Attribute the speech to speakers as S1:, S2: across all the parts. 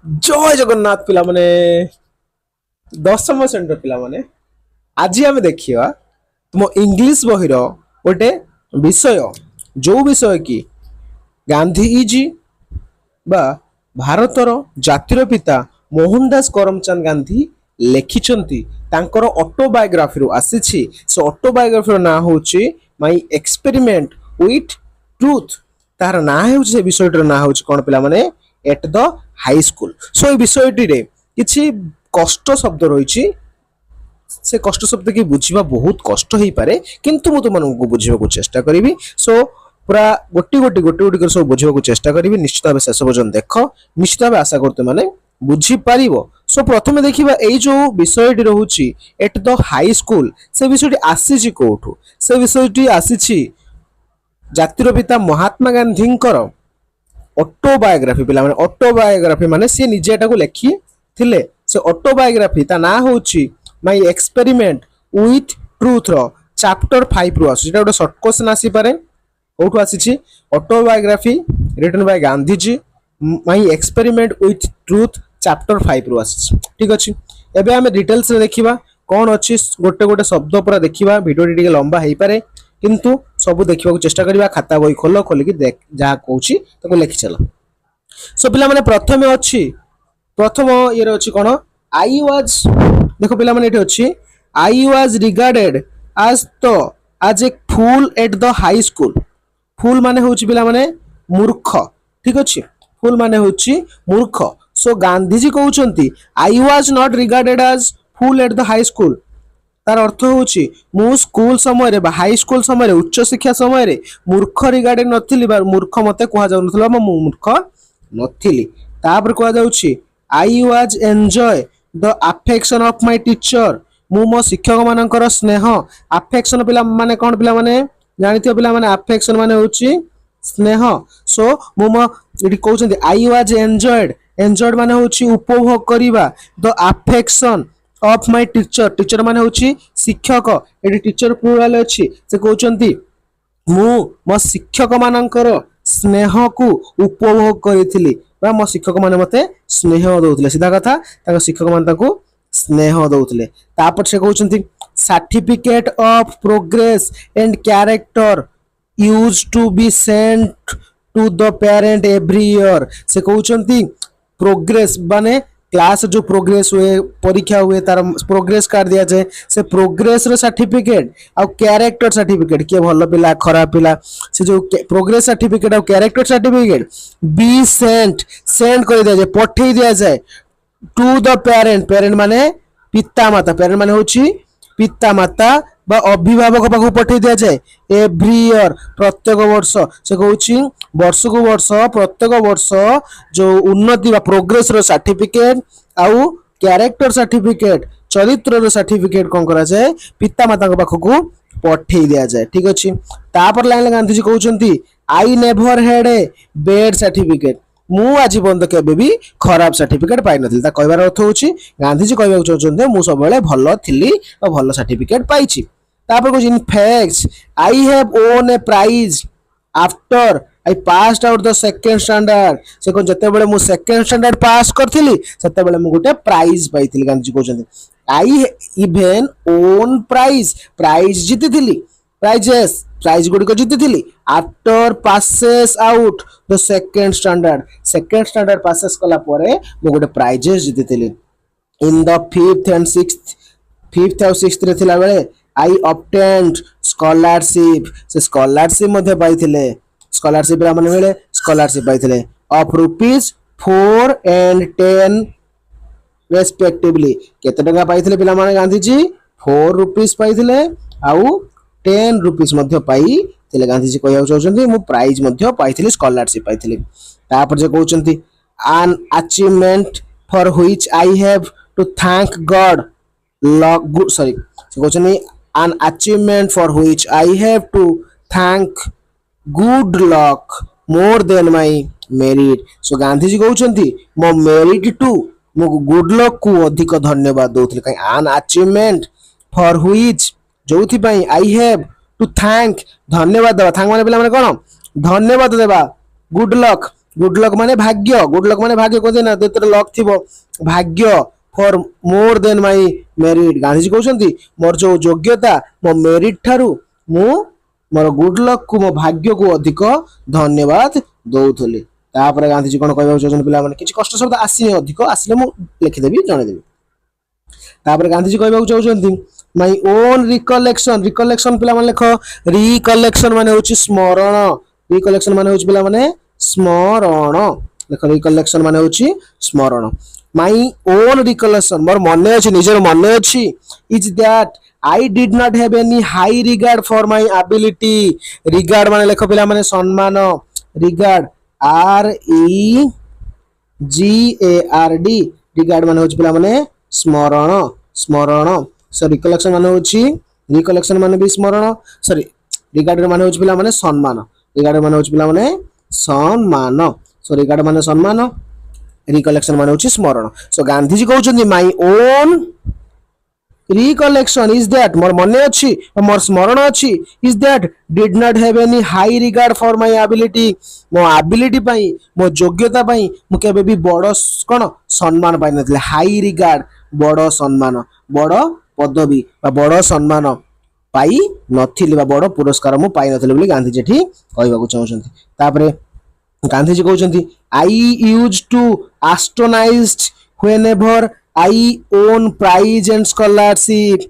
S1: जय जगन्नाथ पिला माने दशम श्रेणी पिला माने आज आम देखा तुम इंग्लीश बही गोटे विषय जो विषय कि गांधीजी बा भारतर जातिर पिता मोहनदास करमचंद गांधी लेखिछंती तांकर ऑटोबायोग्राफी रो आसीछि से ऑटोबायोग्राफी रो ना होछि माय एक्सपेरिमेंट विथ ट्रुथ तार ना होछि से विषयटर ना होछि कोन पिला माने एट द हाई स्कूल सो ए विषयटी रे किछि कष्ट शब्द रहिछि से कष्ट शब्द की बुझिबा बहुत कष्ट हो पारे किंतु मु तुमको बुझिबा चेष्टा करी सो पूरा गोटी गोटी गोटी गोटी कर सब बुझिबा चेष्टा करी निश्चित भाव शेष पर्यटन देख निश्चित भाव आशा करते माने बुझी पारिबो सो प्रथमे देखिबा एई जो विषयटी रहउची एट द हाई स्कूल से विषयटी आसीची कोठु से विषयटी आसीची जातिर पिता महात्मा गांधींकर ऑटोबायोग्राफी पिला माने ऑटोबायोग्राफी माने से निजे एटाको लेखि थिले से ऑटोबायोग्राफी ता ना होची माय एक्सपेरिमेंट विथ ट्रुथ रो चैप्टर 5 रो आसी जेटा गोटे शॉर्ट क्वेश्चन आसी पारे कोठु आसीची autobiography written by Gandhiji my experiment with truth chapter 5 रो आसी ठीक अछि एबे हम डिटेल्स रे देखिबा कोन अछि गोटे गोटे शब्द पूरा देखिबा वीडियो टिके लंबा हेई पारे किंतु सब देखिबा चेष्टा करिबा खाता बही खोल खोलिकी देख जहा कहूची ताको लेखि चलो सो पिला माने प्रथमे अछि प्रथम ये अछि कोन आई वाज देखो पिला माने एठी अछि I was regarded as a fool at the high school फूल माने होची पिला माने मूर्ख ठीक अछि फूल माने होची मूर्ख सो गांधीजी कहउचंती I was not regarded as fool at the high school तार अर्थ होची मु स्कूल समय रे बा हाई स्कूल समय रे उच्च शिक्षा समय रे मूर्ख रिगार्डेड नथिली बा मूर्ख मते कहा जाउ नथला म मूर्ख नथिली तापर कहा जाउची I was enjoy the affection of my teacher मु मो शिक्षक मानकर स्नेह अफेक्शन पिला माने कोन पिला माने जानिथियो पिला माने अफेक्शन माने होची स्नेह सो मु मो एठी कहउचंती आई वाज एन्जॉयड माने होची उपभोग करिबा the affection of my teacher teacher माने होची शिक्षक एठी टीचर प्लुराल अछि से कहउचंती मु मो शिक्षक मानकर स्नेह को उपभोग करिथिली बा मो शिक्षक माने मते स्नेह दउथिले सीधा कथा ताको शिक्षक माने ताको स्नेह दउथिले तापर से कहउचंती certificate of progress and character used to be sent to the parent every year से कहउचंती प्रोग्रेस माने क्लास जो प्रोग्रेस हुए परीक्षा हुए तार प्रोग्रेस कार्ड दिया जाए से प्रोग्रेस रो सर्टिफिकेट आ कैरेक्टर सर्टिफिकेट के भलो पिला खराब पिला से जो प्रोग्रेस सर्टिफिकेट आ कैरेक्टर सर्टिफिकेट बी सेंड कर दिया जाए पठे दिया जाए टू द पेरेंट पेरेंट माने पिता माता पेरेंट माने होची पिता माता बा अभिभावक पाखु पठे दिया जाए एवरी ईयर प्रत्येक वर्ष से कहउची वर्ष को वर्ष प्रत्येक वर्ष जो उन्नति बा प्रोग्रेस रो सर्टिफिकेट आउ कैरेक्टर सर्टिफिकेट चरित्र रो सर्टिफिकेट कोन करा जाए पिता माता को पाखु को पठे दिया जाए ठीक अछि तापर लाइन गांधीजी कहउचंती I never had a bad certificate मु आज बंद केबे भी खराब सर्टिफिकेट पाइ नथिल ता कहबार अर्थ होची गांधीजी कहबा चाहछन्ते मु सब बेले भलो थिली और भलो सर्टिफिकेट पाइछि तापर को in facts I have won a prize after I passed out the second standard से को जते बेले मु सेकंड स्टैंडर्ड पास करथिली सते बेले मु गोटे प्राइज पाइथिली गांधीजी कहछन्ते आई इवन ओन प्राइज जीतिथिली प्राइज गुडी को जीतिथिली after passes out the second standard passes कला परे मु गोटे प्राइजेस जीतिथिली इन द फिफ्थ और सिक्स्थ रे थिला बेले आई ऑब्टेन्ड स्कॉलरशिप से स्कॉलरशिप मध्ये पाइथिले स्कॉलरशिप रा माने बेले स्कॉलरशिप पाइथिले ऑफ ₹4 and 10 रेस्पेक्टिवली केते टका पाइथिले पिला माने गांधीजी ₹4 पाइथिले आउ ₹10 मध्ये पाई थिले गांधीजी कहया चाहछन्ती मु प्राइज मध्ये पाइथिले स्कॉलरशिप पाइथिले तापर जे कहउचन्ती an achievement for which I have to thank God good sorry से कहउचन्ती an achievement for which I have to thank good luck more than my merit so Gandhiji कहउचन्ती मो मेरिट टू मो गुड लक को अधिक धन्यवाद दउथिले काई एन अचीवमेंट फॉर व्हिच जोथि पई आई हैव टू थैंक धन्यवाद देबा थैंक माने पिला माने कोन धन्यवाद देबा गुड लक गुड लक माने भाग्य, गुड लक माने भाग्य कहते ना तेरे लक थिबो भाग्य for more than my merit. Gandhiji कहउछंती मोर जो योग्यता मो मेरिट ठारू मु मोर गुड लक को मो भाग्य को अधिक धन्यवाद दउथली। तापर गांधीजी कोन कहबा चाहछन पिला माने किछ कष्ट शब्द आसी अधिक आसीले मु लिखि देबी जणे देबी। तापर गांधीजी कहबा चाहछंती माय ओन रिकलेक्शन, रिकलेक्शन पिला माने लेखो रिकलेक्शन माने होची स्मरण, रिकलेक्शन माने होची पिला माने स्मरण, देखो रिकलेक्शन माने होची स्मरण। माय ओन रिकलेक्शन मोर मने अछि निजर मने अछि is that I did not have any high regard for my ability. Regard माने लेखो पिला माने सम्मान, regard R E G A R D, regard माने होची पिला माने स्मरण, स्मरण। सो रिकलेक्शन माने होची, रिकलेक्शन माने भी स्मरण, सॉरी रिगार्ड माने होची पिला माने सम्मान, रिगार्ड माने होची पिला माने सम्मान। सो रिगार्ड माने सम्मान, रिकलेक्शन माने होची स्मरण। सो गांधीजी कहउछन्ती my own recollection is that मोर मने अछि मोर स्मरण अछि is that did not have any high regard for my ability. मो एबिलिटी पई मो योग्यता पई मु केबे भी बड़ कोन सम्मान पाइ नथिले। हाई रिगार्ड बड़ सम्मान, बड़ पदवी बा बड़ सम्मान पाई नथिले बा बड़ पुरस्कार मु पाइ नथिले बोली गांधीजी एठी कहबाकू चाहउछन्ती। तापरे गांधीजी कहउछन्ती I use to astonished whenever I won prize and scholarship.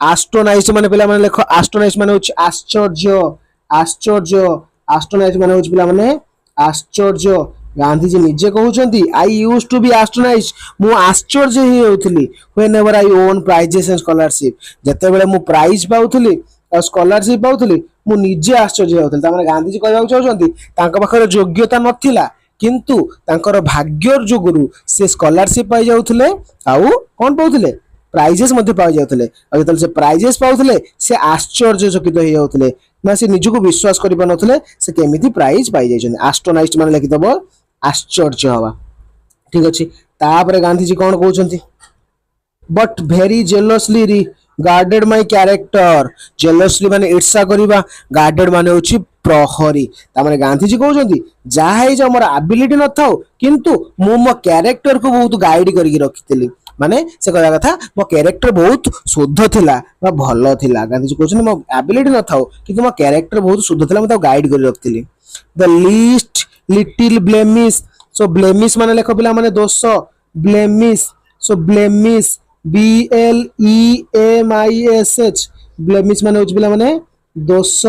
S1: Astonished माने पिला माने लेखो एस्ट्रोनाइज्ड माने होची आश्चर्य, आश्चर्य, एस्ट्रोनाइज्ड माने होची पिला माने आश्चर्य। गांधीजी निजे कहउछन्ती I use to be astonished मु आश्चर्य ही होउथली whenever I won prizes and scholarship. जते बेले मु प्राइज पाउथली और स्कॉलरशिप पाउथली मु निजे आश्चर्य होउथली। तामाने गांधीजी कहबाकू चाहउछन्ती तांका पाखरे योग्यता नथिला किंतु तांकर भाग्यर जोगुरु से स्कॉलरशिप पाई जाउथले आउ कोन पाउथले प्राइजेस मध्ये पाई जाउथले। आ जतल से प्राइजेस पाउथले से आश्चर्यचकित हो जाउथले ना से निजको विश्वास करि पानथले से केमिति प्राइज पाई जाइछन। एस्ट्रोनाइज्ड माने लिखि दबो आश्चर्य हवा, ठीक अछि। तापरे गांधीजी कोन कहउछन्ती but very jealously regarded my character. Jealously माने ईर्ष्या करिबा, गार्डेड माने होची प्रहरी। तामाने गांधीजी कहउछन्ती जाहे जे हमर एबिलिटी न थाउ किंतु मु मो कैरेक्टर को बहुत गाइड करिक रखितली। माने से कहला कथा मो कैरेक्टर बहुत शुद्ध थिला बा भलो थिला। गांधीजी कहउछन्ती मो एबिलिटी न थाउ किंतु मो कैरेक्टर बहुत शुद्ध थिला, म ता गाइड करि रखितली। The least little blemish, so blemish माने लेखो पिला माने दोष, blemish, so blemish B L E M I S H, blemish माने होची पिला माने दोष।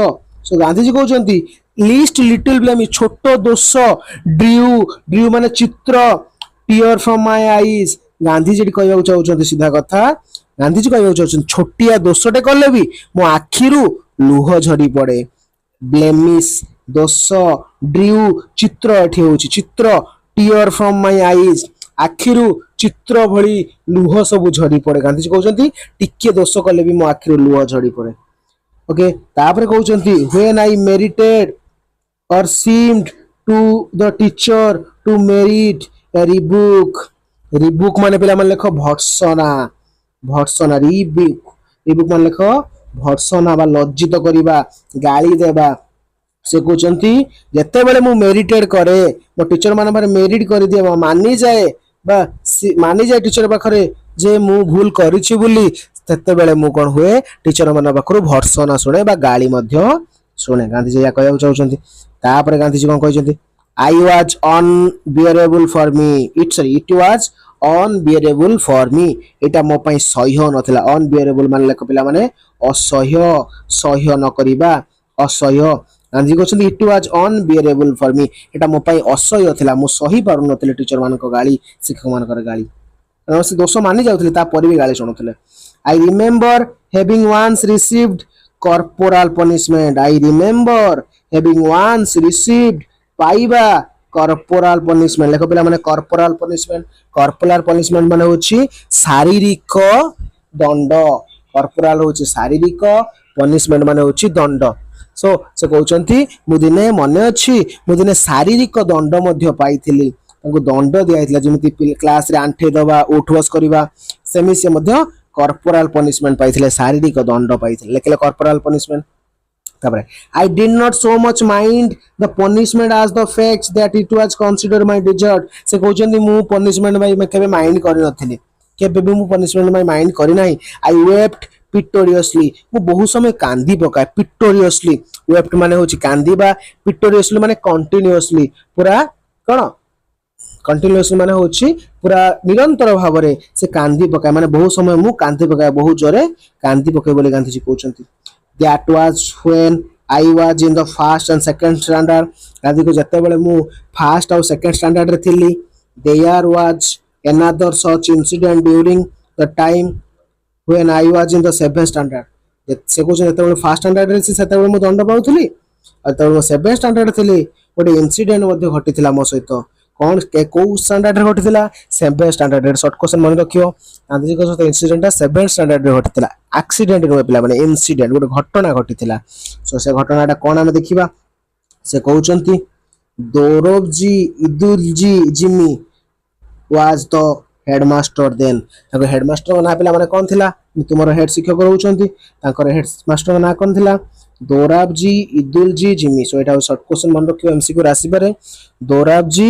S1: सो गांधीजी कहउछन्ती लीस्ट लिटिल ब्लेमिश छोटो दोष, ड्रू, ड्रू माने चित्र, tear from my eyes. Gandhiji कहबाकू चाहउछन्ती सीधा कथा, गांधीजी कहबाकू चाहउछन्ती छोटिया दोषटे कले भी मो आखिरु लुह झड़ी पड़े। ब्लेमिश दोष, ड्रू चित्र एठी होची चित्र, टीयर फ्रॉम माय आईज आखिरु चित्र भली लुह सब झड़ी पड़े। गांधीजी कहउछन्ती टिके दोष कले भी मो आखिरु लुह झड़ी पड़े। ओके तापर कहउछन्ती when I merited or seemed to the teacher to merit a rebuke। rebuke माने पिला माने लेखो भर्त्सना, भर्त्सना rebuke, rebuke माने लेखो भर्त्सना बा लज्जित करिबा, गाली देबा। से कहउछन्ती जते बेले मु मेरिटेड करे मो टीचर माने बारे मेरिट करि दिए मानि जाए बा मानि जाए टीचर पाखरे जे मु भूल करिछि बोली तते बेले मु कोन हुए टीचर माने पाखरु भर्त्सना सुने बा गाली मध्य सुने। गांधीजी या कहबाकू चाहउछन्ती। तापर गांधीजी कोन कहउछन्ती I was unbearable for me, it was unbearable for me, एटा मो पई सह्य नथिला। अनबियरेबल माने लेख पिला माने असह्य, सह्य न करिबा, असह्य। गांधीजी कहउछन्ती it was unbearable for me, एटा मो पई असह्य थिला, मो सही पारु नथिले टीचर मानको गाली, शिक्षक मानकर गाली। से दोष मानि जाउथले ता पर भी गाली सुनुथले। I remember having once received corporal punishment, I remember having once received पाइबा corporal punishment। लेखो पिला माने corporal punishment, corporal punishment माने होची शारीरिक दंड, corporal होची शारीरिक, punishment माने होची दंड। सो से कहउचंती मु दिने मने अछि मु दिने शारीरिक दंड मध्य पाइथिली, ताको दंड दियाइतला जेमिति क्लास रे आंठे दबा, उठ बस करबा, सेमि से मध्य corporal punishment पाइथिले, शारीरिक दंड पाइथिले। लेखले corporal punishment। ତାପରେ I did not so much mind the punishment as the fact that it was considered my desert। ସେ କହୁଛନ୍ତି ମୁଁ punishment ପାଇଁ କେବେ ମାଇଣ୍ଡ କରିନଥିଲି, କେବେ ବି ମୁଁ punishment ପାଇଁ ମାଇଣ୍ଡ କରିନାହିଁ। I wept pitoriously, ମୁଁ ବହୁତ ସମୟ କାନ୍ଦି ପକାଏ। pitoriously wept ମାନେ ହଉଛି କାନ୍ଦିବା, pitoriously ମାନେ continuously ପୁରା କଣ कंटिन्यूअसली माने होची पूरा निरंतर भाव में से कांदी पकाए माने बहुत समय मु कांदी पकाए बहुत जोरे कांदी पकाए बोले गांधी जी कहउछंती। That was when I was in the first and second standard. Gandhi को जते बेले मु फर्स्ट और सेकंड स्टैंडर्ड रे थिली। There was another such incident during the time when I was in the seventh standard. से को जते बेले फर्स्ट स्टैंडर्ड रे सेते बेले मु दंड पाउथली और तब मु सेवेंथ स्टैंडर्ड थिली। गोटे इंसिडेंट मध्ये घटिथिला मो सहित कौन कौ स्टैंडर्ड घटी सेवेन स्टैंडर्ड सर्ट क्वेश्चन मन रखियो। गांधी जी सहित इंसिडेंट सेवेन स्टैंडर्ड घटी एक्सीडेंट नुहे पिला माने इंसिडेंट गोटे घटना घटी। सो से घटनाटा कौन आम देखा से कहते Dorabji Edulji Gimi was the headmaster then. Headmaster ना पिला माने कौन थिला तुमर हेड शिक्षक रहउछंती हेडमास्टर ना कौन थिला दोराबजी इदुलजी जिमी। सो एटा शॉर्ट क्वेश्चन मन रखियो एमसीक्यू राशि पारे दोराबजी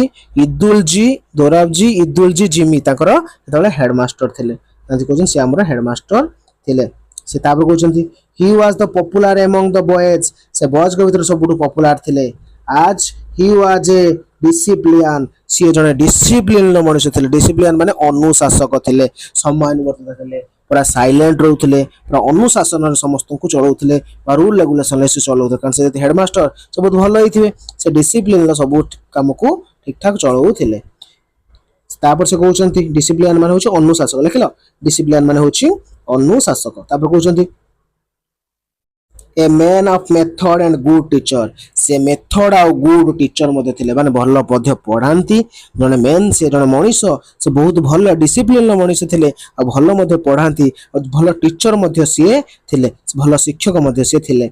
S1: इदुलजी जिमी ताकर जेतबेले हेडमास्टर थिले। गांधी कहउछन से हमर हेडमास्टर थिले। से तापर कहउछंती he was the popular among the boys. से बॉयज के भीतर सबुठु पॉपुलर थिले। आज ही वाज ए डिसिप्लिन। सी जने डिसिप्लिन मनुष्य थिले। डिसिप्लिन माने अनुशासक थिले, सम्मानवर्तित थिले, पूरा साइलेंट रहउथिले, पूरा अनुशासन समस्त को चलाउथिले, रूल रेगुलेशन से चलाउथिले। कारण से हेडमास्टर सब बहुत भलो हिथिबे से डिसिप्लिन सब काम को ठीक ठाक चलाउथिले। तापर से कहउछंती डिसिप्लिन माने होची अनुशासक। लिखलो डिसिप्लिन माने होची अनुशासक। तापर कहउछंती a man of method and good teacher. से मेथड आ गुड टीचर मते थिले माने भलो पद्य पढ़ांती जने मेन से जने मनीष से बहुत भलो डिसिप्लिन मनीष थिले आ भलो मते पढ़ांती और भलो टीचर मते से थिले, भलो शिक्षक मते से थिले।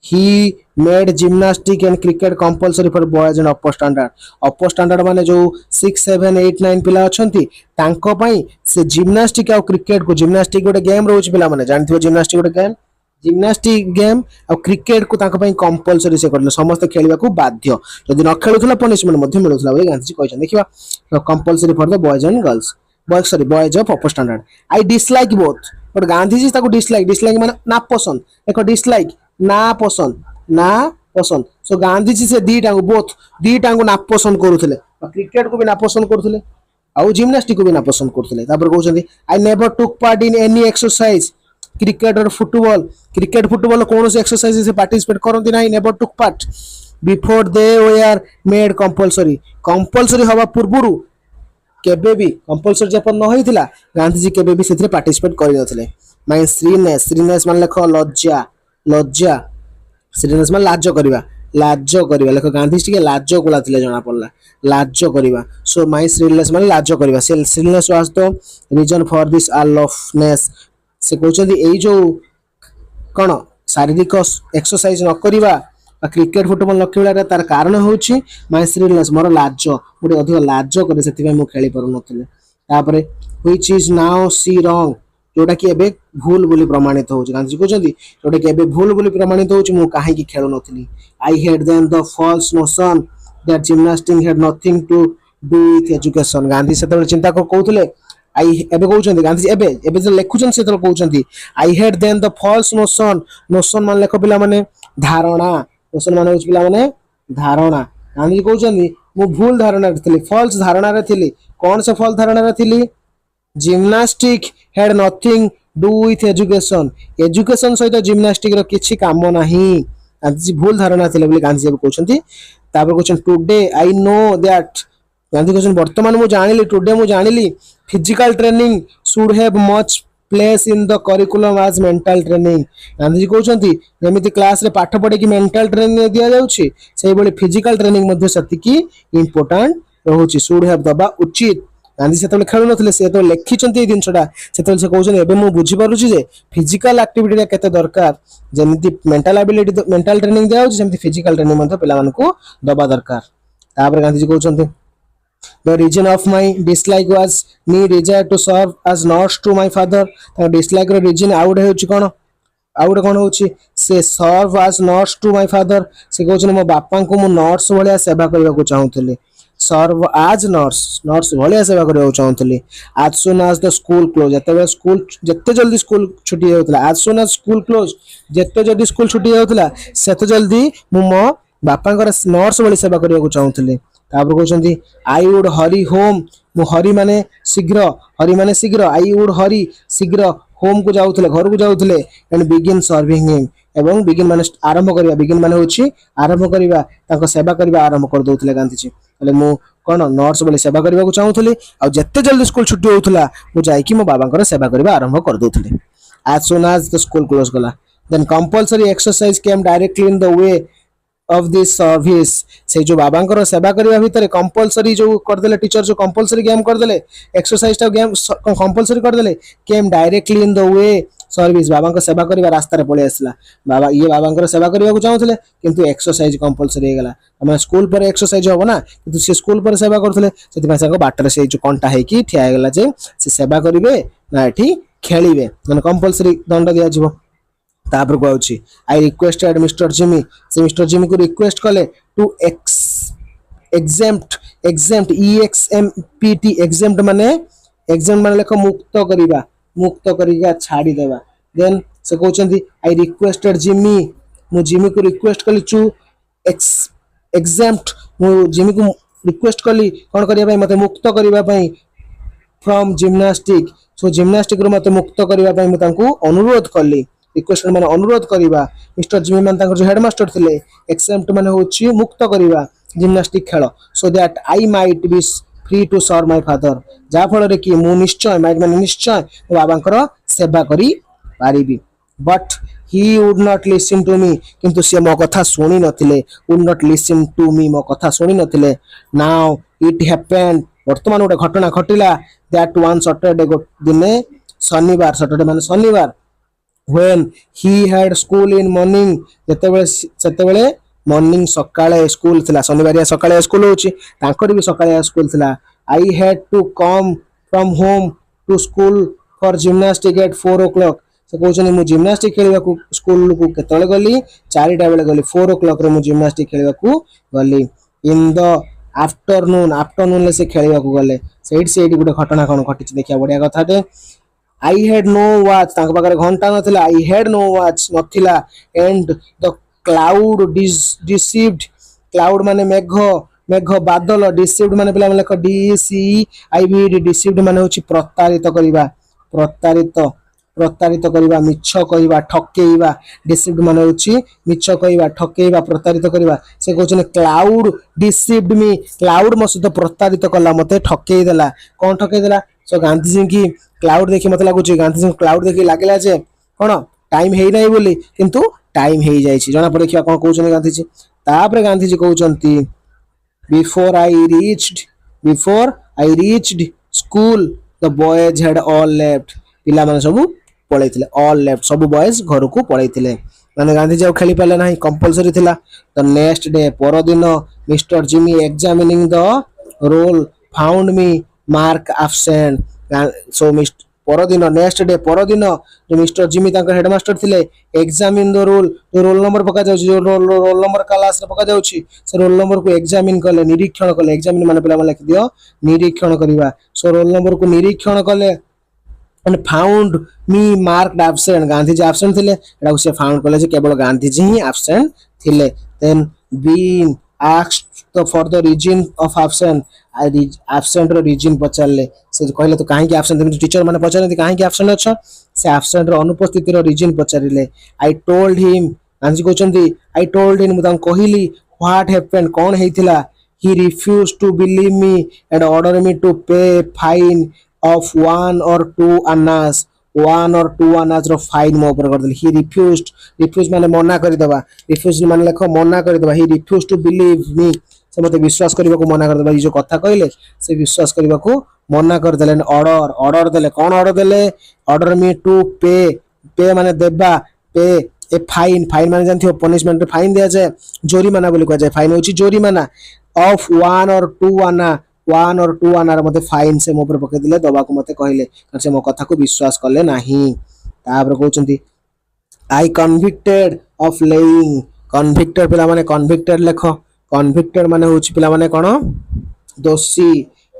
S1: He made gymnastic and cricket compulsory for boys and upper standard. Upper standard माने जो 6 7 8 9 पिला अछंती तांको पई से जिम्नास्टिक आ क्रिकेट को जिम्नास्टिक गोटे गेम रहउछ पिला माने जानथिबो जिम्नास्टिक गोटे गेम जिम्नास्टिक गेम और क्रिकेट को तांको पई कंपलसरी से करले समस्त खेलिबा को बाध्य जदि न खेलुथला पनिशमेंट मध्ये मिलुथला बोली गांधी जी कहछन। देखिबा compulsory for the boys and girls boys of upper standard. I dislike both but Gandhi ji ताको डिसलाइक माने ना पसंद। देखो डिसलाइक ना पसंद सो गांधी जी से दीटा को ना पसंद करूथले क्रिकेट को भी ना पसंद करूथले और जिम्नास्टिक को भी ना पसंद करूथले। तापर कहउछन I never took part in any exercise cricket और फुटबॉल। क्रिकेट फुटबॉल कौन से एक्सरसाइज से पार्टिसिपेट करती ना never took part before they were made compulsory हवा पूर्व केबे भी कंपलसरी जपन न होइथिला गांधी जी केबे भी सेथरे पार्टिसिपेट करि नथिले। माय श्रीनेस मान लेख लज्जा श्रीनेस मान लाज करिवा लेख गांधी जी के लाज कोला थिले जणा पड़ला लाज करिवा। सो माय श्रीनेस मान लाज करिवा shyness was the reason for this aloofness. से कहउछंती एई जो कौन शारीरिक एक्सरसाइज न करिवा क्रिकेट फुटबॉल न खेलार तार कारण होची माय श्रीनेस मोर लाज गोटे अधिक लाज करे सेति मु खेली पारु नथिले। तापरे which is now see wrong जोटा कि एबे भूल बोली प्रमाणित होची। गांधी जी कहउछंती जोटा कि एबे भूल बोली प्रमाणित होची मु काहे कि खेलु नथिली। I had then the false notion that gymnastic had nothing to do with education. Gandhi सेते चिंता को कहउतले आई एबे कहउछंती गांधी एबे जो लेखुछन से तो कहउछंती I had then the false notion मान लेख पिला माने धारणा नोशन मान होछ पिला माने धारणा। गांधी कहउछंती मु भूल धारणा रे थिली फॉल्स धारणा रे थिली। कौन से फॉल्स धारणा रे थिली gymnastic had nothing do with education सहित जिम्नास्टिक रो किछि काम नाही। गांधी जी भूल धारणा थिले बोली गांधी जी कहउछंती। तापर कहउछन today I know that Gandhi कहउछन वर्तमान मु जानिली टुडे मु जानिली physical training should have much place in the curriculum as mental training. Gandhi ji कहउछंती जेमिति क्लास रे पाठ पढे कि मेंटल ट्रेनिंग दिया जाउछि सेहि बळे फिजिकल ट्रेनिंग मध्ये सति की इंपोर्टेंट रहउछि शुड हैव दबा उचित। गांधी से खेलु नथिले से तो लेखिचंती ए दिनछडा से से कहउछन एबे मु बुझी पारुछि जे फिजिकल एक्टिविटी रे केते दरकार जेमिति मेंटल एबिलिटी मेंटल ट्रेनिंग दिया जाउछि सेमिति फिजिकल ट्रेनिंग मध्ये पिला मानको दबा दरकार। तापर Gandhi ji कहउछंती The reason of my dislike was me desire to serve as nurse to my father। dislike रो reason आउट हेउछि कोन ଆଉ ଗୋଟେ କଣ ହଉଛି ସେ ସର୍ଭ ଆଜ ନର୍ସ ଟୁ ମାଇ ଫାଦର, ସେ କହୁଛନ୍ତି ମୋ ବାପାଙ୍କୁ ମୁଁ ନର୍ସ ଭଳିଆ ସେବା କରିବାକୁ ଚାହୁଁଥିଲି। ସର୍ଭ ଆଜ ନର୍ସ, ନର୍ସ ଭଳିଆ ସେବା କରିବାକୁ ଚାହୁଁଥିଲି। ଆଜ ସୁନ୍ ଆଜ ଦ ସ୍କୁଲ କ୍ଲୋଜ, ଯେତେବେଳେ ସ୍କୁଲ ଯେତେ ଜଲ୍ଦି ସ୍କୁଲ ଛୁଟି ହେଉଥିଲା, ଆଜ ସୁନ୍ ଆଜ ସ୍କୁଲ କ୍ଲୋଜ, ଯେତେ ଜଲ୍ଦି ସ୍କୁଲ ଛୁଟି ହେଉଥିଲା ସେତେ ଜଲ୍ଦି ମୁଁ ମୋ ବାପାଙ୍କର ନର୍ସ ଭଳି ସେବା କରିବାକୁ ଚାହୁଁଥିଲି। ତାପରେ କହୁଛନ୍ତି ଆଇ ଉଡ୍ ହରି ହୋମ, ମୁଁ ହରି ମାନେ ଶୀଘ୍ର, ହରି ମାନେ ଶୀଘ୍ର, ଆଇ ଉଡ୍ ହରି ଶୀଘ୍ର ହୋମ କୁ ଯାଉଥିଲେ, ଘରକୁ ଯାଉଥିଲେ। ଏଣ୍ଡ ବିଗିନ ସର୍ଭିଂ ହିମ୍, ଏବଂ ବିଗିନ ମାନେ ଆରମ୍ଭ କରିବା, ବିଗିନ ମାନେ ହଉଛି ଆରମ୍ଭ କରିବା, ତାଙ୍କ ସେବା କରିବା ଆରମ୍ଭ କରିଦଉଥିଲେ ଗାନ୍ଧିଜୀ। ହେଲେ ମୁଁ କଣ ନର୍ସ ଭଳି ସେବା କରିବାକୁ ଚାହୁଁଥିଲି, ଆଉ ଯେତେ ଜଲ୍ଦି ସ୍କୁଲ ଛୁଟି ହଉଥିଲା ମୁଁ ଯାଇକି ମୋ ବାବାଙ୍କର ସେବା କରିବା ଆରମ୍ଭ କରିଦଉଥିଲି। as soon as the school close gala, then compulsory exercise came directly in the way of this service, से जो बाबांकर सेवा करबा भितर कंपलसरी जो करदेले टीचर, जो कंपलसरी गेम करदेले, एक्सरसाइज टा गेम कंपलसरी करदेले, केम directly in the way service, बाबांकर सेवा करबा रास्ता रे पळे आसला। बाबा ये बाबांकर सेवा करबा को चाहुतले किंतु एक्सरसाइज कंपलसरी हे गला, हम स्कूल पर एक्सरसाइज होबो ना, किंतु से स्कूल पर सेवा करथले, सेति भाई संग बाटर से जो कंटा है कि ठिया हे गला जे से सेवा करिवे ना एठी खेलिवे, माने कंपलसरी दंड दिया जिवो। तापर को आउची आई रिक्वेस्टेड मिस्टर जिमी, से मिस्टर जिमी को रिक्वेस्ट कले to exempt, exempt EXMPT, exempt माने, exempt माने लेखो मुक्त करिबा, मुक्त करिगा छाडी देबा। देन से कहउचंदी आई रिक्वेस्टेड जिमी, मु जिमी को रिक्वेस्ट कली टू exempt, मु जिमी को रिक्वेस्ट कली कोन करिया भाई मते मुक्त करिबा पई फ्रॉम जिम्नास्टिक, सो जिम्नास्टिक रो मते मुक्त करिबा पई मु तांको अनुरोध कली। रिक्वेस्ट माने अनुरोध करिबा, मिस्टर जिमी मान तांको जो हेडमास्टर थिले, एक्सेप्ट माने होची मुक्त करिबा जिम्नास्टिक खेल, so that I might be free to serve my father, जा फल रे कि मु निश्चय, माइट माने निश्चय बाबांकर सेवा करी पारिबी। But he would not listen to me, किंतु से मो कथा सुनी नथिले, would not listen to me, मो कथा सुनी नथिले। नाउ इट हैपेंड, वर्तमान गोटे घटना घटिला, दैट वन सैटरडे, दिने शनिवार, सैटरडे माने शनिवार, when he had school in morning, ଯେତେବେଳେ मॉर्निंग सकाळे स्कूल थिला, शनिवारिया सकाळे स्कूल होची, तांकर भी सकाळे स्कूल थिला। I had to come from home to school for gymnastic at 4 o'clock, से कहउछनी मु जिम्नास्टिक खेलिबा को स्कूल को केतळे गली, 4टा बेले गली, 4 o'clock रे मु जिम्नास्टिक खेलिबा को गली। इन द आफ्टरनून, आफ्टरनून ले से खेलिबा को गले, सेठी गुटे घटना कोन घटिछि देखिया बढ़िया कथाटे। आई हैड नो वॉच, तांक पाखरे घंटा नथिला, आई हैड नो वॉच नथिला, and the cloud deceived, cloud माने मेघ, मेघ बादल, डिसीव्ड माने पिला लेख DCIVD, डिसीव्ड माने होची प्रतारित करिबा, प्रतारित, प्रतारित करिबा, मिछ कहिबा, ठकेइबा, डिसीव्ड माने होची मिछ कहिबा, ठकेइबा, प्रतारित करिबा। से कहउछन क्लाउड डिसीव्ड मी, क्लाउड म सहित प्रतारित कला, मते ठकेइ देला। कोन ठकेइ देला? सो गांधी जी की क्लाउड देखि मते लागुची, गांधी जी क्लाउड देखि लागिला जे कोन टाइम हेइ नै बोली, किंतु टाइम हेइ जाइछि, जणा पर देखिया कोन कहउछन गांधी जी। तापरे गांधी जी कहउछंती before I reached school the boys had all left, पिला माने सब पळैथिले, ऑल लेफ्ट, सब बॉयज घर को पळैथिले, माने गांधी जी खेली पाले नाही, कंपलसरी थिला। द नेक्स्ट डे, पर दिन, mister Gimi examining the roll found me mark absent, so पर दिन, नेक्स्ट डे पर दिन, जो मिस्टर जिमी तांकर हेडमास्टर थिले, एग्जामिन द रोल, जो रोल नंबर पका जाउची, जो रोल नंबर क्लास रे पका जाउची, से रोल नंबर को एग्जामिन कले, निरीक्षण कले, एग्जामिन माने पिला माने लिख दियो निरीक्षण करिबा, सो रोल नंबर को निरीक्षण कले, and found me marked absent, Gandhi ji absent थिले, एटा से फाउंड कले जे केवल गांधी जी ही एब्सेंट थिले। Then being asked for the reason of absent, absent रो रीजन पचारले, से कहले तो काहे कि एब्सेंट, टीचर माने पचारले काहे कि एब्सेंट अछ, से एब्सेंट रो अनुपस्थिति रो रीजन पचारिले। आई टोल्ड हिम, गांधी कहउचंती आई टोल्ड हिम, मुदां कहिली व्हाट हैपेंड, कोन हेइथिला। He refused to believe me and order me to pay fine of 1 or 2 annas, 1 or 2 annas रो फाइन मो ऊपर कर देली। ही रिफ्यूज्ड, रिफ्यूज माने मना कर देबा, रिफ्यूज माने लेखो मना कर देबा। ही रिफ्यूज्ड टू बिलीव मी, से मते विश्वास करबा को मना कर देबा, ई जो कथा कहले से विश्वास करबा को मना कर देले। ऑर्डर, ऑर्डर देले, कोन ऑर्डर देले? ऑर्डर मी टू पे, पे माने देबा, पे ए फाइन, फाइन माने जानथियो पनिशमेंट रे फाइन दिया जाय, जोरिमाना बोली कह जाय, फाइन होची जोरिमाना। ऑफ 1 or 2 आना, 1 or 2 आनार मते फाइन से मो ऊपर पके दिले, दबा को मते कहले, कारण से मो कथा को विश्वास करले नाही। तापर कहउचंती I convicted of laying. Convicted ପିଲା ମାନେ convicted ଲେଖ। convicted ମାନେ ହଉଛି ପିଲା ମାନେ କଣ ଦୋଷୀ।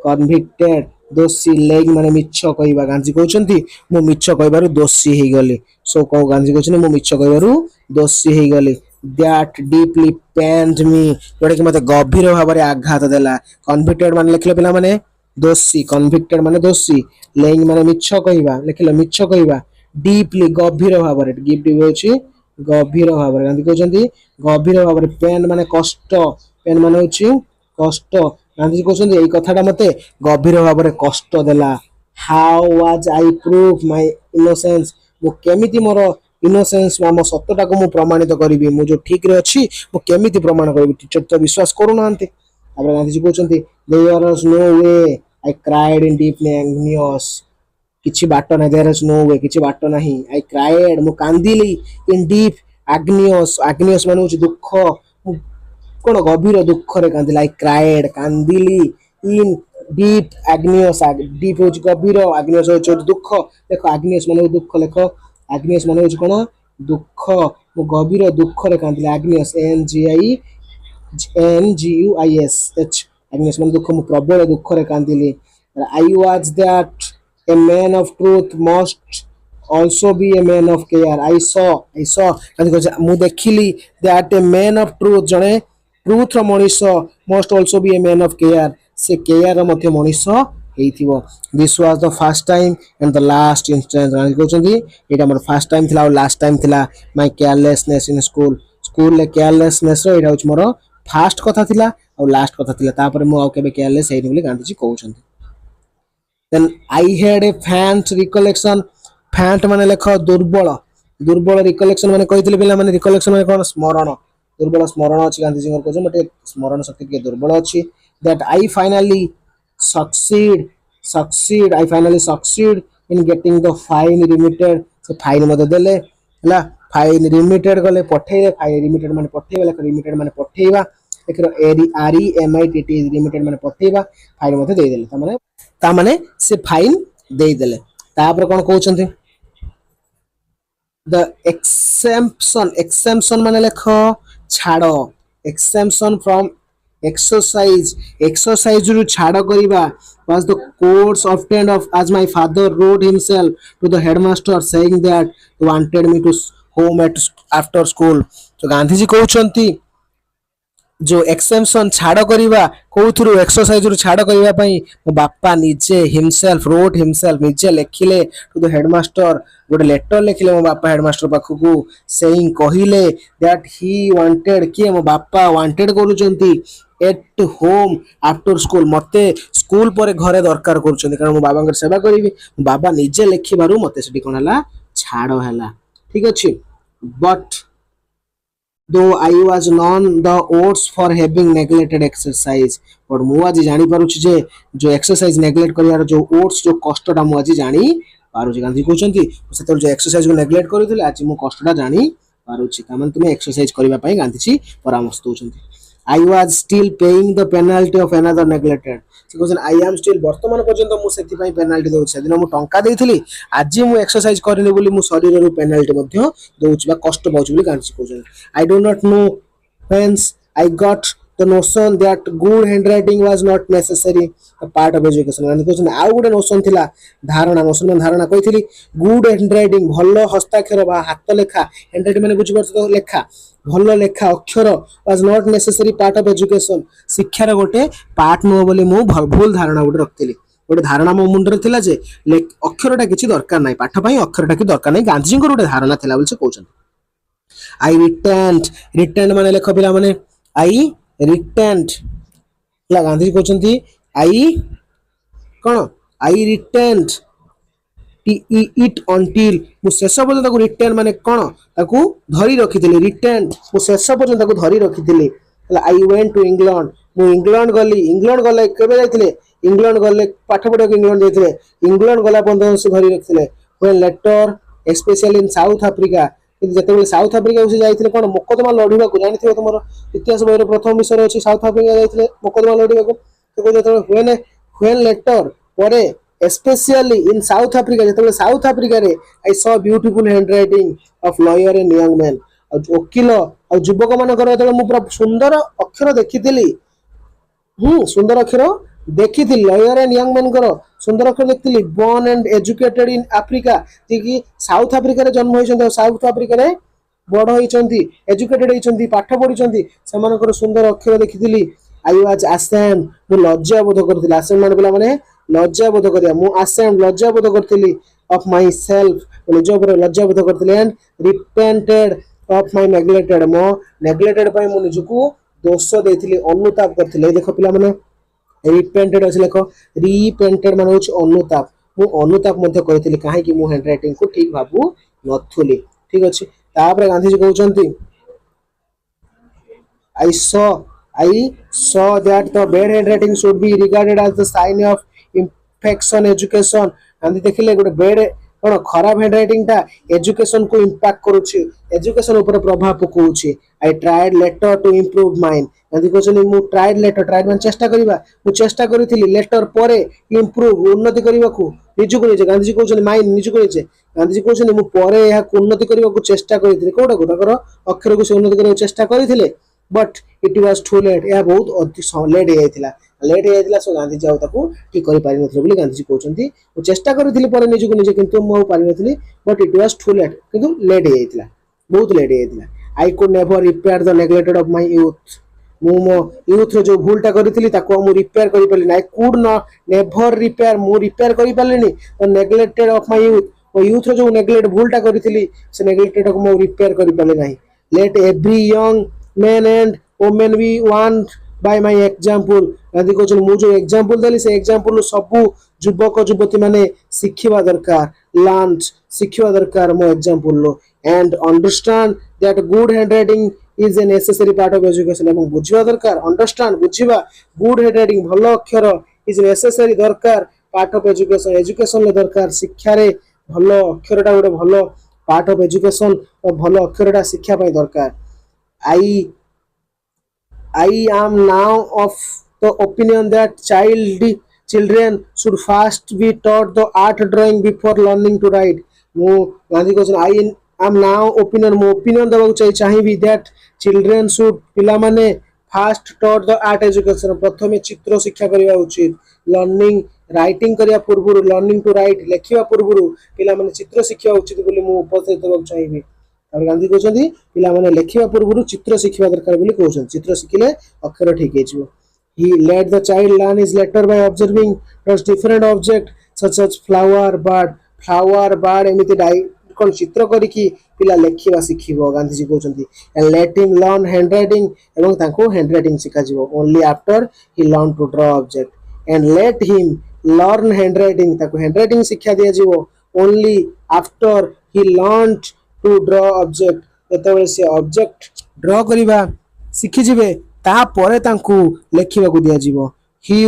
S1: convicted ଦୋଷୀ। ଲେଇଂ ମାନେ ମିଛ କହିବା। ଗାନ୍ଧୀ କହୁଛନ୍ତି ମୁଁ ମିଛ କହିବାରୁ ଦୋଷୀ ହେଇଗଲି। ସୋ ଗାନ୍ଧୀ କହୁଛନ୍ତି ମୁଁ ମିଛ କହିବାରୁ ଦୋଷୀ ହେଇଗଲି। that deeply pained me ଯୋଉଟା କି ମତେ ଗଭୀର ଭାବରେ ଆଘାତ ଦେଲା। convicted ମାନେ ଲେଖିଲେ ପିଲା ମାନେ ଦୋଷୀ। convicted ମାନେ ଦୋଷୀ। ଲେଇଂ ମାନେ ମିଛ କହିବା। ଲେଖିଲେ ମିଛ କହିବା। ଡିପଲି ଗଭୀର ଭାବରେ। ଡିପଲି ହଉଛି ଗଭୀର ଭାବରେ। ଗାନ୍ଧୀ କହୁଛନ୍ତି ଗଭୀର ଭାବରେ। ପେନ୍ ମାନେ କଷ୍ଟ। ପେନ୍ ମାନେ ହଉଛି କଷ୍ଟ। ଗାନ୍ଧୀଜୀ କହୁଛନ୍ତି ଏଇ କଥାଟା ମତେ ଗଭୀର ଭାବରେ କଷ୍ଟ ଦେଲା। How was I prove my innocence ମୁଁ କେମିତି ମୋର ଇନୋସେନ୍ସ ଆମ ସତ୍ୟଟାକୁ ମୁଁ ପ୍ରମାଣିତ କରିବି। ମୁଁ ଯୋଉ ଠିକରେ ଅଛି ମୁଁ କେମିତି ପ୍ରମାଣ କରିବି। ଟିଚର ତ ବିଶ୍ୱାସ କରୁନାହାନ୍ତି। ତାପରେ ଗାନ୍ଧୀଜୀ କହୁଛନ୍ତି there was no way I cried in deep anguish କିଛି ବାଟ ନାହିଁ। there is no way କିଛି ବାଟ ନାହିଁ। I cried ମୁଁ କାନ୍ଦିଲି in deep agnious agnious ମାନେ ହଉଛି ଦୁଃଖ। ମୁଁ କଣ ଗଭୀର ଦୁଃଖରେ କାନ୍ଦିଲି। I cried କାନ୍ଦିଲି in deep agnious deep ହଉଛି ଗଭୀର agnious ହଉଛି ଦୁଃଖ। ଦେଖ agnious ମାନେ ଦୁଃଖ ଲେଖ। agnious ମାନେ ହଉଛି କଣ ଦୁଃଖ। ମୁଁ ଗଭୀର ଦୁଃଖରେ କାନ୍ଦିଲି। agnious Anguish agnious ମାନେ ଦୁଃଖ। ମୁଁ ପ୍ରବଳ ଦୁଃଖରେ କାନ୍ଦିଲି। I was that a man of truth must also be a man of care. I saw ମୁଁ ଦେଖିଲି that a man of truth ଜଣେ truth ର ମଣିଷ must also be a man of care ସେ care ର ମଧ୍ୟ ମଣିଷ ହେଇଥିବ। This was the first time and the last instance କହୁଛନ୍ତି ଏଇଟା ମୋର ଫାର୍ଷ୍ଟ ଟାଇମ୍ ଥିଲା ଆଉ ଲାଷ୍ଟ ଟାଇମ୍ ଥିଲା my carelessness in school ସ୍କୁଲରେ carelessness ର ଏଇଟା ହଉଛି ମୋର ଫାର୍ଷ୍ଟ କଥା ଥିଲା ଆଉ ଲାଷ୍ଟ କଥା ଥିଲା। ତାପରେ ମୁଁ ଆଉ କେବେ careless ହେଇନି ବୋଲି ଗାନ୍ଧୀଜୀ କହୁଛନ୍ତି। Then I had a faint recollection faint ମାନେ ଲେଖ ଦୁର୍ବଳ। ଦୁର୍ବଳ recollection ମାନେ କହିଥିଲେ ପିଲା ମାନେ recollection ମାନେ କଣ ସ୍ମରଣ। ଦୁର୍ବଳ ସ୍ମରଣ ଅଛି ଗାନ୍ଧୀଜୀଙ୍କର କହୁଛନ୍ତି ମୋତେ ସ୍ମରଣ ଶକ୍ତି ଟିକେ ଦୁର୍ବଳ ଅଛି। that I finally succeed in getting the fine remitted ସେ ଫାଇନ ମୋତେ ଦେଲେ ହେଲା। ଫାଇନ ରିମିଟେଡ ଗଲେ ପଠେଇଲେ। ଫାଇନ ରିମିଟେଡ ମାନେ ପଠେଇବା ଲେଖ। ରିମିଟେଡ ମାନେ ପଠେଇବା ଦେଖିଲ REMITT ରିମିଟେଡ ମାନେ ପଠେଇବା। ଫାଇନ ମୋତେ ଦେଇଦେଲେ। ତାମାନେ ସେ ଫାଇନ ଦେଇଦେଲେ। ତାପରେ କଣ କହୁଛନ୍ତି the exemption ମାନେ ଲେଖ ଛାଡ଼। exemption from exercise ରୁ ଛାଡ଼ କରିବା was the course obtained of as my father wrote himself to the headmaster saying that he wanted me to home after school। ତ ଗାନ୍ଧୀଜୀ କହୁଛନ୍ତି जो एक्सेप्शन छाड़ करवा कौथुरु एक्सरसाइज रु छाड़ करबा पई मो बापा निजे हिमसेल्फ रोट हिमसेल्फ निजे लिखिले टू द हेडमास्टर गोटे लेटर लिखिले मो बापा हेडमास्टर पाखकू सेइंग कहिले दैट ही वांटेड कि मो बापा वांटेड करूचंती एट होम आफ्टर स्कूल मते स्कूल पर घरे दरकार करूचंती कारण मो बाबा सेवा करिवि बाबा निजे लिखिबारु मते सेठी कोन हला छाड़ हला। ठीक अछि but though I was known the odds for having neglected exercise but ମୁଁ ଆଜି ଜାଣି ପାରୁଛି ଯେ जो एक्सरसाइज नेग्लेक्ट କରିବାର जो odds जो କଷ୍ଟଟା ମୁଁ ଆଜି ଜାଣି ପାରୁଛି। ଗାନ୍ଧୀ କହୁଛନ୍ତି ସେତେବେଳେ जो एक्सरसाइज को नेग्लेक्ट କରିଥିଲେ ଆଜି ମୁଁ କଷ୍ଟଟା ଜାଣି ପାରୁଛି। ତାମାନେ ତୁମେ एक्सरसाइज କରିବା ପାଇଁ ଗାନ୍ଧୀଜୀ ପରାମର୍ଶ ଦଉଛନ୍ତି। I was still paying the penalty of another neglected ସେ କହୁଛନ୍ତି I am still ବର୍ତ୍ତମାନ ପର୍ଯ୍ୟନ୍ତ ମୁଁ ସେଥିପାଇଁ ପେନାଲ୍ଟି ଦଉଛି। ସେଦିନ ମୁଁ ଟଙ୍କା ଦେଇଥିଲି ଆଜି ମୁଁ ଏକ୍ସରସାଇଜ କରିନି ବୋଲି ମୁଁ ଶରୀରରୁ ପେନାଲ୍ଟି ମଧ୍ୟ ଦଉଛି ବା କଷ୍ଟ ପାଉଛି ବୋଲି ଗାନ୍ଧୀଜୀ କହୁଛନ୍ତି। I do not know whence I got the notion that good handwriting was not necessary a part of education। Gandhi କହୁଛନ୍ତି ଆଉ ଗୋଟେ ନୋସନ ଥିଲା ଧାରଣା ନୋସନ ମାନେ ଧାରଣା କହିଥିଲି ଗୁଡ ହ୍ୟାଣ୍ଡରାଇଟିଂ ଭଲ ହସ୍ତାକ୍ଷର ବା ହାତ ଲେଖା ହ୍ୟାଣ୍ଡରାଇଟିଂ ମାନେ ବୁଝିପାରୁଛ ତ ଲେଖା ଭଲ ଲେଖା ଅକ୍ଷର was not necessary part of education ଶିକ୍ଷାର ଗୋଟେ ପାର୍ଟ ନୁହଁ ବୋଲି ମୁଁ ଭୁଲ ଧାରଣା ଗୋଟେ ରଖିଥିଲି। ଗୋଟେ ଧାରଣା ମୋ ମୁଣ୍ଡରେ ଥିଲା ଯେ ଅକ୍ଷରଟା କିଛି ଦରକାର ନାହିଁ ପାଠ ପାଇଁ ଅକ୍ଷରଟା କିଛି ଦରକାର ନାହିଁ ଗାନ୍ଧୀଜୀଙ୍କର ଗୋଟେ ଧାରଣା ଥିଲା ବୋଲି ସେ କହୁଛନ୍ତି। I returned ମାନେ ଲେଖ ପିଲା ମାନେ I returned ହେଲା ଗାନ୍ଧୀଜୀ କହୁଛନ୍ତି I କଣ I returned it until ମୁଁ ଶେଷ ପର୍ଯ୍ୟନ୍ତ ତାକୁ ରିଟର୍ନ ମାନେ କଣ ତାକୁ ଧରି ରଖିଥିଲି ରିଟର୍ନ ମୁଁ ଶେଷ ପର୍ଯ୍ୟନ୍ତ ତାକୁ ଧରି ରଖିଥିଲି ହେଲା। I went to England ମୁଁ ଇଂଲଣ୍ଡ ଗଲି ଇଂଲଣ୍ଡ ଗଲେ କେବେ ଯାଇଥିଲେ ଇଂଲଣ୍ଡ ଗଲେ ପାଠ ପଢିବାକୁ ଇଂଲଣ୍ଡ ଯାଇଥିଲେ ଇଂଲଣ୍ଡ ଗଲା ପର୍ଯ୍ୟନ୍ତ ସେ ଧରି ରଖିଥିଲେ। when later especially in South Africa କିନ୍ତୁ ଯେତେବେଳେ ସାଉଥ ଆଫ୍ରିକାକୁ ସେ ଯାଇଥିଲେ କଣ ମୋକଦ୍ଦମା ଲଢିବାକୁ ଜାଣିଥିବ ତମର ଇତିହାସ ବହିର ପ୍ରଥମ ବିଷୟରେ ଅଛି ସାଉଥ ଆଫ୍ରିକା ଯାଇଥିଲେ ମୋକଦ୍ଦମା ଲଢିବାକୁ। ଯେତେବେଳେ when later ପରେ especially in South Africa ଯେତେବେଳେ ସାଉଥ ଆଫ୍ରିକାରେ I saw beautiful handwriting of lawyer and young men ଆଉ ଓକିଲ ଆଉ ଯୁବକ ମାନଙ୍କର ଯେତେବେଳେ ମୁଁ ପୁରା ସୁନ୍ଦର ଅକ୍ଷର ଦେଖିଥିଲି ସୁନ୍ଦର ଅକ୍ଷର ଦେଖିଥିଲି ଲୟର ଆଣ୍ଡ ୟଙ୍ଗ ମାନଙ୍କର ସୁନ୍ଦର ଅକ୍ଷର ଦେଖିଥିଲି born and educated in Africa ଯେ କି ସାଉଥ ଆଫ୍ରିକାରେ ଜନ୍ମ ହୋଇଛନ୍ତି ଆଉ ସାଉଥ ଆଫ୍ରିକାରେ ବଡ଼ ହୋଇଛନ୍ତି ଏଜୁକେଟେଡ ହୋଇଛନ୍ତି ପାଠ ପଢିଛନ୍ତି ସେମାନଙ୍କର ସୁନ୍ଦର ଅକ୍ଷର ଦେଖିଥିଲି I was ashamed ମୁଁ ଲଜ୍ଜା ବୋଧ କରୁଥିଲି ashamed ମାନେ ପିଲାମାନେ ଲଜ୍ଜା ବୋଧ କରିବା ମୁଁ ashamed ଲଜ୍ଜା ବୋଧ କରୁଥିଲି of myself ନିଜ ଉପରେ ଲଜ୍ଜା ବୋଧ କରୁଥିଲି and repented of my neglected ମୋ neglected ପାଇଁ ମୁଁ ନିଜକୁ ଦୋଷ ଦେଇଥିଲି ଅନୁତାପ କରିଥିଲି ଦେଖ ପିଲାମାନେ repented ଅଛି ଲେଖ repented ମାନେ ହେଉଛି ଅନୁତାପ ମୁଁ ଅନୁତାପ ମଧ୍ୟ କରିଥିଲି କାହିଁକି ମୁଁ ହ୍ୟାଣ୍ଡରାଇଟିଂ କୁ ଠିକ ଭାବୁ ନଥିଲି ଠିକ ଅଛି ତାପରେ ଗାନ୍ଧୀଜୀ କହୁଛନ୍ତି I saw that the bad handwriting should be regarded as the sign of infection education Gandhi देखिले गोटे बेड कौन खराब हैंडराइटिंग टा एजुकेशन को इंपैक्ट करूची एजुकेशन ऊपर प्रभाव पकाउची I tried later to improve mind Gandhi कहछन मु ट्राइड लेटर ट्राइड मान चेष्टा करिबा मु चेष्टा करिथिली लेटर परे इंप्रूव उन्नति करिबाकू निजु को निजे गांधी कहछन माइंड निजु को निजे गांधी कहछन मु परे यहा उन्नति करिबाकू चेष्टा करिथिली कोडा को ताकर अक्षर को से उन्नति करिबाकू चेष्टा करिथिले but it was too late यह बहुत लेट हो जाइथिला लेट हो जाइथिला सो गांधी जाऊ ताकू ठीक करि पारि नथिले बोली गांधी जी कहउछंती ओ चेष्टा करिथिली पर निजु को निजे किंतु मो पारि नथिली but it was too late किंतु लेट हो जाइथिला बहुत लेट हो जाइथिला I could never repair the neglected of my youth मु मो यूथ रो जो भूलटा करिथिली ताकू मु रिपेयर करि पारली I could not never repair मु रिपेयर करि पारलिनी the neglected of my youth ओ यूथ रो जो नेग्लेक्ट भूलटा करिथिली से नेग्लेक्टेड को मु रिपेयर करि पारली नाही let every young men and women we want by my example Gandhi कहछन मु जो एग्जांपल देली से एग्जांपल सबु युवक युवती माने सिखिबा दरकार लर्न सिखिबा दरकार मो example low and understand that good handwriting is a necessary part of education एवं बुझिबा दरकार understand बुझिबा good handwriting भलो अक्षर is necessary दरकार part of education education ले दरकार शिक्षा रे भलो अक्षरटा गोटे भलो part of education भलो अक्षरटा शिक्षा पय दरकार I am now of the opinion that children should first be taught the art drawing before learning to write. मु Gandhi कहछन I am now opinion मो opinion दबाक चाहिबी that children should पिला माने first taught the art education प्रथमे चित्र शिक्षा करिया उचित learning writing करिया पूर्व learning to write लेखिया पूर्व पिला माने चित्र शिक्षा उचित बोली मु उपदेश दबाक चाहिबी और गांधी कहछन पिला माने लेखिबा पूर्व चित्र शिखिबा दरकार बोली कहछन चित्र शिखिले अक्षर ठीक हेजिवो he let the child learn his letter by observing different object such as flower bird एमिति डाई कोन चित्र करी की पिला लेखिबा शिखिबो Gandhi ji कहछन and let him learn handwriting एवं ताको handwriting शिखा जिवो only after he learn to draw object and let him learn handwriting ताको handwriting शिक्षा दिया जिवो only after he learned to draw object जेतेबेले से ऑब्जेक्ट ड्रा करिबा सिखि जिवे ता परे तांकू लेखिबा को दिया जिवो he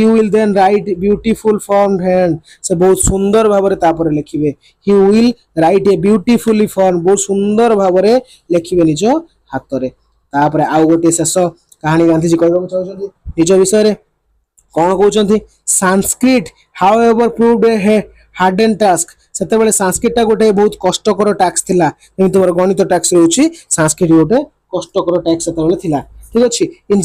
S1: will then write beautiful formed hand से बहुत सुंदर भाबरे ता परे लेखिबे he will write a beautifully formed बहुत सुंदर भाबरे लेखिबे निजो हातरे ता परे आउ गोटे शेष कहानी गांधी जी कहबो चाहछथि निजो विषय रे कोन कहउछथि Sanskrit however proved a harden task सेतेबेले संस्कृतटा गोटे बहुत कष्टकर टास्क थिला जेमि तोर गणित टास्क रहउची संस्कृत गोटे कष्टकर टास्क सेतेबेले थिला ठीक अछि इन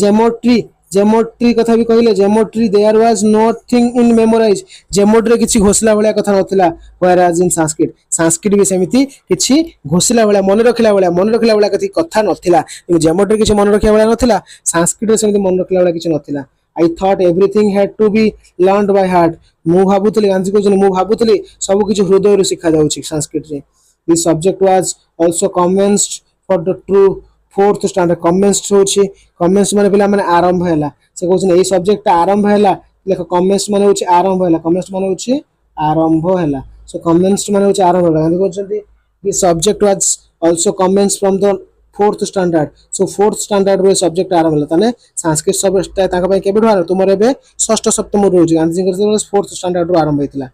S1: जेमोट्री कथा भी कहिले geometry there was nothing in memorise geometry किछि घोसला भलिया कथा नथिला व्हेयरएज इन संस्कृत भी सेमिति किछि घोसला भलिया मन रखिला भलिया कथा नथिला जेमोट्री किछि मन रखिया भलिया नथिला संस्कृत सेमिति मन रखिला भलिया किछि नथिला I thought everything had to be learned by heart मु भाबुतली गांधी कहछन मु भाबुतली सब किछि हृदय रे सिखा जाउछि संस्कृत रे this subject was also commenced for the true fourth standard commenced होछि commenced माने पिला माने आरंभ हैला से कहछन एई सब्जेक्ट आरंभ हैला लेख commenced माने होछि आरंभ हैला commenced माने होछि आरंभ हैला so commenced माने होछि आरंभ हैला गांधी कहछन this subject was also commenced from the fourth standard so fourth standard रो सब्जेक्ट आरंभ होला तने संस्कृत सब्जेक्ट ताका पय केबे ढार तुमर एबे षष्ठ सप्तम रोज गांधी जी के फोर्थ स्टैंडर्ड रो आरंभ हेतिला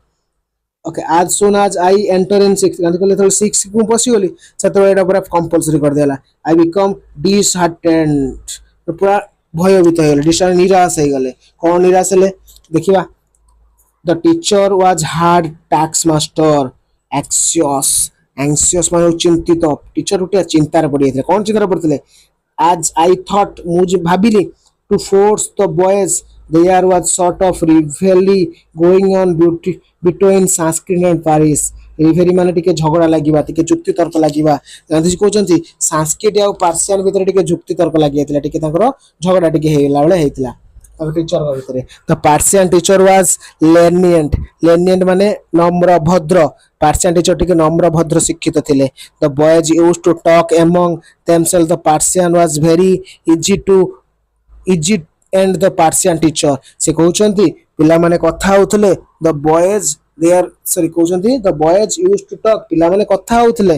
S1: ओके आज सोन आज आई एंटर इन 6 गांधी कहले थोड़ 6 को पसी गली सेतो एटा पूरा कंपल्सरी कर देला आई बिकम डिसहार्टेंड पूरा भयभीत हो गले निराश हो गले कोन निराश ले देखिबा The teacher was hard tax master, anxious, anxious ମାନେ ଚିନ୍ତିତ ଟିଚର ଗୋଟେ ଚିନ୍ତାରେ ପଡି ଯାଇଥିଲେ କଣ ଚିନ୍ତାରେ ପଡିଥିଲେ as I thought ମୁଁ ଯେ ଭାବିଲି to force the boys there was sort of rivalry going on between Sanskrit and Paris ରିଭେରି ମାନେ ଟିକେ ଝଗଡା ଲାଗିବା ଟିକେ ଯୁକ୍ତି ତର୍କ ଲାଗିବା ଗାନ୍ଧୀଜୀ କହୁଛନ୍ତି ସାଂସ୍କ୍ରିଟ ଆଉ ପାର୍ସିଆନ ଭିତରେ ଟିକେ ଯୁକ୍ତି ତର୍କ ଲାଗି ଯାଇଥିଲା ଟିକେ ତାଙ୍କର ଝଗଡା ଟିକେ ହେଇଗଲା ବେଳେ ହେଇଥିଲା टीचर भितर द पार्सियन टीचर वाज लेनिएंट लेनिएंट माने नम्र भद्र पार्सियन टीचर टिके नम्र भद्र शिक्षित थिले the boys used to talk among themselves the Persian was very easy and the Persian teacher से कहउचंती पिला माने कथा होउथले the boys they are sorry कहउचंती the boys used to talk पिला माने कथा होउथले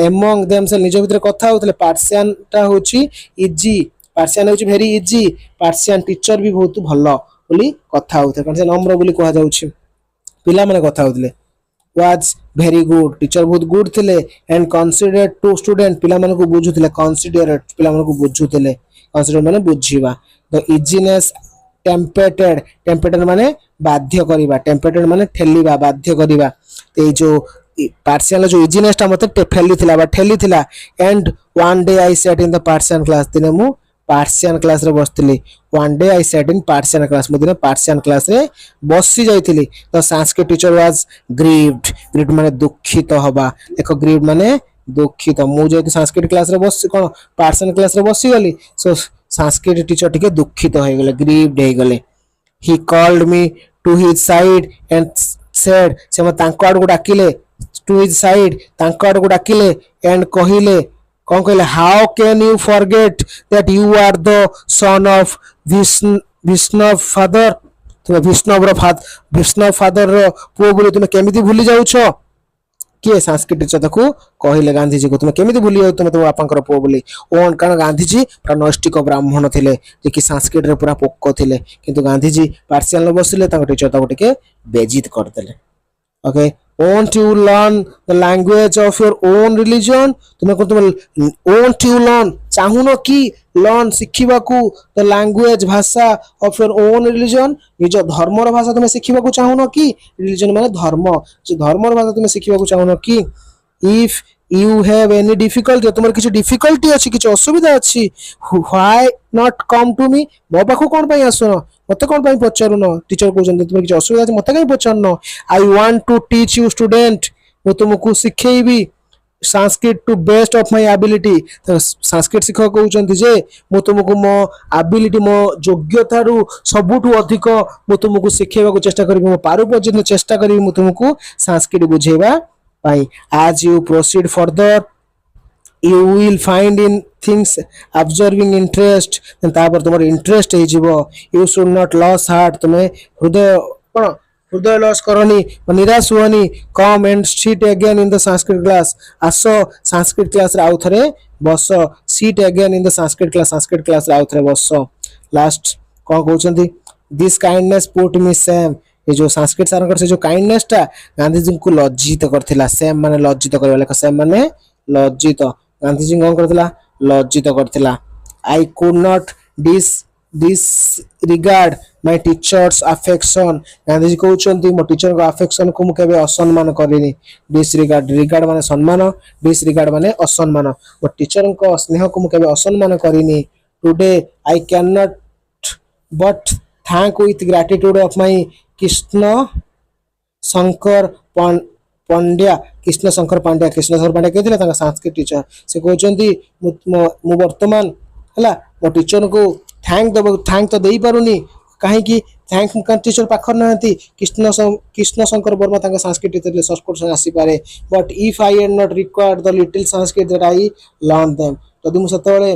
S1: अमंग देमसेल्फ निज भितर कथा होउथले पार्सियन ता होची इजी पार्सियन होची वेरी इजी पार्सियन टीचर भी बहुत भलो बोली कथा होते कारण से नम्र बोली कहा जाउछि पिला माने कथा होतले वाज वेरी गुड टीचर बहुत गुड थिले एंड कंसीडरेट टू स्टूडेंट पिला माने को बुझुथिले कंसीडरेट पिला माने को बुझुथिले कंसीडर माने बुझिबा द इजीनेस टेम्पेटेड टेम्पेटेड माने बाध्य करिबा टेम्पेटेड माने ठेलिबा बाध्य करिबा ए जो पार्सियन जो इजीनेस ता मते ठेली थिला and one day I sat in the Persian class दिने मु पार्सियन क्लास रे बसथिली one day I sat in Persian class मुदिने पार्सियन क्लास रे बसी जाइथिली तो Sanskrit teacher was grieved grieved माने दुखित हबा देखो ग्रीव्ड माने दुखित मु जे संस्कृत क्लास रे बस कोन पार्सियन क्लास रे बसी गली सो संस्कृत टीचर टिके दुखित होय गेले ग्रीव्ड हे गेले he called me to his side and said से म तांको आड़ को डाकिले टू हिज साइड तांको आड़ को डाकिले एंड कहिले कौन कहले how can you forget that you are the son of Vishnu father तुम विष्णु फादर रो पुओ बोली तुम केमिति भूली जाउ छो के संस्कृत टीचर ताको कहले गांधी जी को तुम केमिति भूली जाउ तुम तो बापांकर पुओ बोली ओन कारण गांधी जी पूरा नैष्टिक ब्राह्मण थिले जे कि संस्कृत रे पूरा पोक थिले किंतु गांधी जी पार्सियन बसिले ताको टीचर ताको टिके बेजित कर देले okay won't you learn the language of your own religion तुम won't you learn चाहुनो कि learn शिखिबा को the language भाषा of your own religion निज धर्म रो भाषा तुम शिखिबा को चाहुनो कि religion माने धर्म जे धर्म रो भाषा तुम शिखिबा को चाहुनो कि if you have any difficulty तुमर किछ difficulty अछि किछ असुविधा अछि why not come to me मो पाखु कोन पई आसुनो मते कोन पई पचारुनो टीचर कहउछन तुम किछ असुविधा अछि मते काई पचारनो I want to teach you student मो तुमको सिखेइबी Sanskrit to best of my ability तो संस्कृत शिक्षक कहउछन जे मो तुमको मो एबिलिटी मो योग्यता रु सबुठु अधिक मो तुमको सिखेबा को चेष्टा करबी मो पारु पर्यंत चेष्टा करबी मो तुमको संस्कृत बुझेबा पाई as you proceed further you will find in things observing interest तापर तुमर इंटरेस्ट हे जिवो you should not lose heart तुमे हृदय कोन हृदय लॉस करनी निराश होनी come and sit again in the Sanskrit class आसो संस्कृत क्लास रे आउ थरे बस sit again in the Sanskrit class रे आउ थरे बस लास्ट कोन कहउछंती this kindness put me same ये जो संस्कृत सारंकर से जो काइंडनेस टा गांधी जी को लज्जित करथिला सेम माने लज्जित करबा लेखा सेम माने लज्जित गांधी जी कोन करथिला लज्जित करथिला I could not disregard my teacher's affection Gandhi ji कहउचंती मो टीचर को अफेक्शन को मु केबे असम्मान करिनी डिसरिगार्ड रिगार्ड माने सम्मान डिसरिगार्ड माने असम्मान मो टीचर को स्नेह को मु केबे असम्मान करिनी today I can not but thank with gratitude of my Krishna Shankar Pandya Krishna Shankar Pandya कहथिले ताका संस्कृत टीचर से कहउचंती मु वर्तमान हला मो टीचर को थैंक तो देई पारुनी काहे कि थैंक का टीचर पाखर नहती कृष्ण शंकर वर्मा ताका संस्कृत टीचर संस्कृत से आसी पारे but if I had not required the little Sanskrit that I learn them जदि मु सतबेले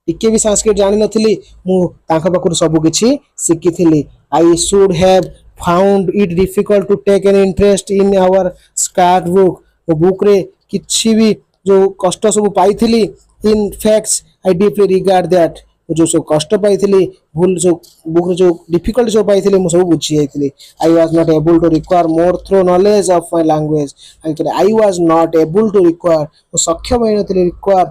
S1: टिके भी संस्कृत जानि नथिली मु ताका पाखर सब किछि सिखिथिली I should have found it difficult to take an interest in our scrap book रे किछि भी जो कष्ट सब पाइथिली in facts I deeply regard that जो सब कष्ट पाइथिली भूल जो बुक रे जो डिफिकल्ट जो पाइथिली मु सब बुझी जाइथिली I was not able to require more through knowledge of my language I was not able to require सक्षम होइनथिली require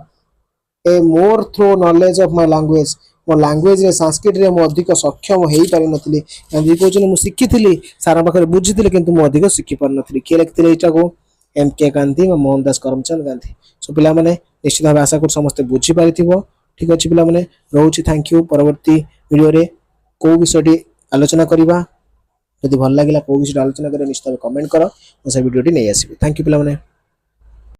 S1: a more through knowledge of my language ମୋ ଲାଙ୍ଗୁଏज रे संस्कृत रे मो अधिक सक्षम हेई पारि नथिली गांधी कहउछन मु शिखिथिली सारा पाखरे बुझिथिली किंतु मु अधिक शिखि पार नथिली के लिखथिले एटा को एम के गांधी व मोहनदास करमचंद गांधी सो पिला माने निश्चित भाव आशा कर समस्त बुझी पारिथिबो ठीक अछि पिला माने रहउछि थैंक यू परवर्ती वीडियो रे को विषयटी आलोचना करिबा यदि भल लागिला को विषय आलोचना करे निश्चित भाव कमेंट करो से वीडियोटी नै आसीबे थैंक यू पिला माने।